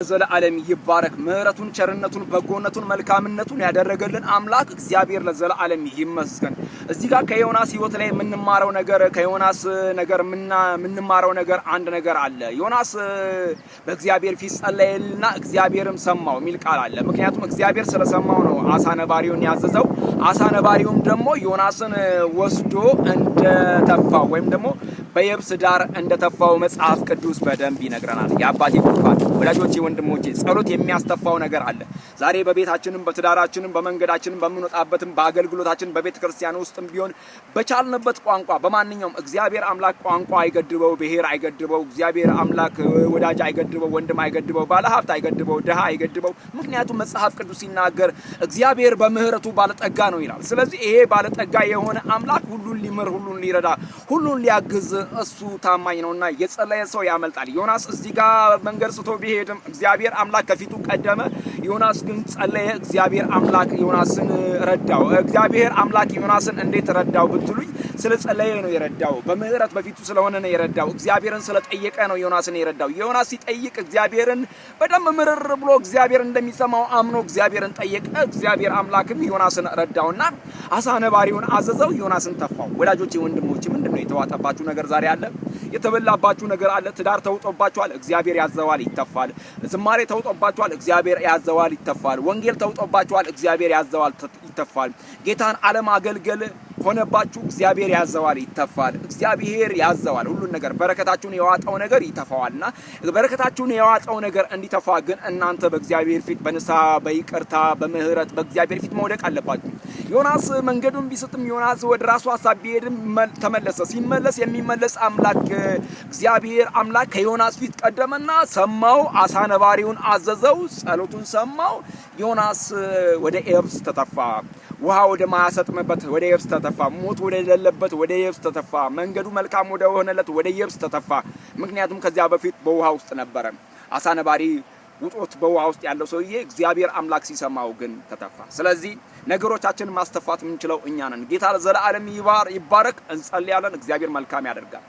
ዘላለም ይባረክ ምህረቱን ቸርነቱን በጎነቱን መልካምነቱን ያደረገልን አምላክ እግዚአብሔር ለዘላለም ይመስገን። እዚህ ጋር ከዮናስ ህይወት ላይ የምንማረው ነገር ከዮናስ ነገር የምንማረው ነገር አንድ ነገር አለ። ዮናስ በእግዚአብሔር ፊት ጸለየና እግዚአብሔርም ሰማው የሚል ቃል አለ። ምክንያቱም እግዚአብሔር ስለሰማው ነው አሳ ነባሪውን ያዘዘው። አሳ ነባሪውም ደግሞ ዮናስን ወስዶ እንደተፋው ወይም ደግሞ በየብስ ዳር እንደተፋው መጽሐፍ ቅዱስ በደንብ ይነግረናል። የአባቴ ቁርባን ወዳጆቼ ወንድሞቼ ጸሎት የሚያስተፋው ነገር አለ። ዛሬ በቤታችንም በትዳራችንም በመንገዳችንም በመኖጣበትም በአገልግሎታችን በቤተክርስቲያን ውስጥም ቢሆን በቻልንበት ቋንቋ በማንኛውም እግዚአብሔር አምላክ ቋንቋ አይገድበው፣ ብሔር አይገድበው፣ እግዚአብሔር አምላክ ወዳጅ አይገድበው፣ ወንድም አይገድበው፣ ባለሀብት አይገድበው፣ ደሃ አይገድበው። ምክንያቱም መጽሐፍ ቅዱስ ሲናገር እግዚአብሔር በምህረቱ ባለጠጋ ነው ይላል። ስለዚህ ይሄ ባለጠጋ የሆነ አምላክ ሁሉን ሊምር ሁሉን ሊረዳ ሁሉን ሊያግዝ እሱ ታማኝ ነውና የጸለየ ሰው ያመልጣል። ዮናስ እዚህ ጋር መንገድ ስቶ ቢሄድም እግዚአብሔር አምላክ ከፊቱ ቀደመ። ዮናስ ግን ጸለየ፣ እግዚአብሔር አምላክ ዮናስን ረዳው። እግዚአብሔር አምላክ ዮናስን እንዴት ረዳው ብትሉኝ ስለ ጸለየ ነው የረዳው። በምህረት በፊቱ ስለሆነ ነው የረዳው። እግዚአብሔርን ስለጠየቀ ነው ዮናስን የረዳው። ዮናስ ሲጠይቅ እግዚአብሔርን በደንብ ምርር ብሎ እግዚአብሔር እንደሚሰማው አምኖ እግዚአብሔርን ጠየቀ። እግዚአብሔር አምላክም ዮናስን ረዳውና አሳ ነባሪውን አዘዘው፣ ዮናስን ተፋው። ወዳጆቼ ወንድሞቼ ምንድነው የተዋጠባችሁ ነገር ዛሬ አለ? የተበላባችሁ ነገር አለ? ትዳር ተውጦባችኋል፣ እግዚአብሔር ያዘዋል ይተፋል። ዝማሬ ተውጦባችኋል፣ እግዚአብሔር ያዘዋል ይተፋል። ወንጌል ተውጦባችኋል፣ እግዚአብሔር ያዘዋል ይተፋል። ጌታን አለማገልገል ሆነባችሁ፣ እግዚአብሔር ያዘዋል ይተፋል። እግዚአብሔር ያዘዋል ሁሉን ነገር። በረከታችሁን የዋጣው ነገር ይተፋዋልና በረከታችሁን የዋጣው ነገር እንዲተፋ ግን እናንተ በእግዚአብሔር ፊት በንስሐ በይቅርታ በምህረት በእግዚአብሔር ፊት መውደቅ አለባችሁ። ዮናስ መንገዱን ቢስትም ዮናስ ወደ ራሱ ሐሳብ ቢሄድም ተመለሰ። ሲመለስ የሚመለስ አምላክ እግዚአብሔር አምላክ ከዮናስ ፊት ቀደመና ሰማው። አሳ ነባሪውን አዘዘው፣ ጸሎቱን ሰማው። ዮናስ ወደ የብስ ተተፋ። ውሃ ወደ ማያሰጥምበት ወደ የብስ ተተፋ። ሞት ወደ ሌለበት ወደ የብስ ተተፋ። መንገዱ መልካም ወደ ሆነለት ወደ የብስ ተተፋ። ምክንያቱም ከዚያ በፊት በውሃ ውስጥ ነበረ። አሳ ነባሪ ውጦት በውሃ ውስጥ ያለው ሰውዬ እግዚአብሔር አምላክ ሲሰማው ግን ተተፋ። ስለዚህ ነገሮቻችንን ማስተፋት የምንችለው እኛ ነን። ጌታ ለዘላለም ይባረክ። እንጸልያለን። እግዚአብሔር መልካም ያደርጋል።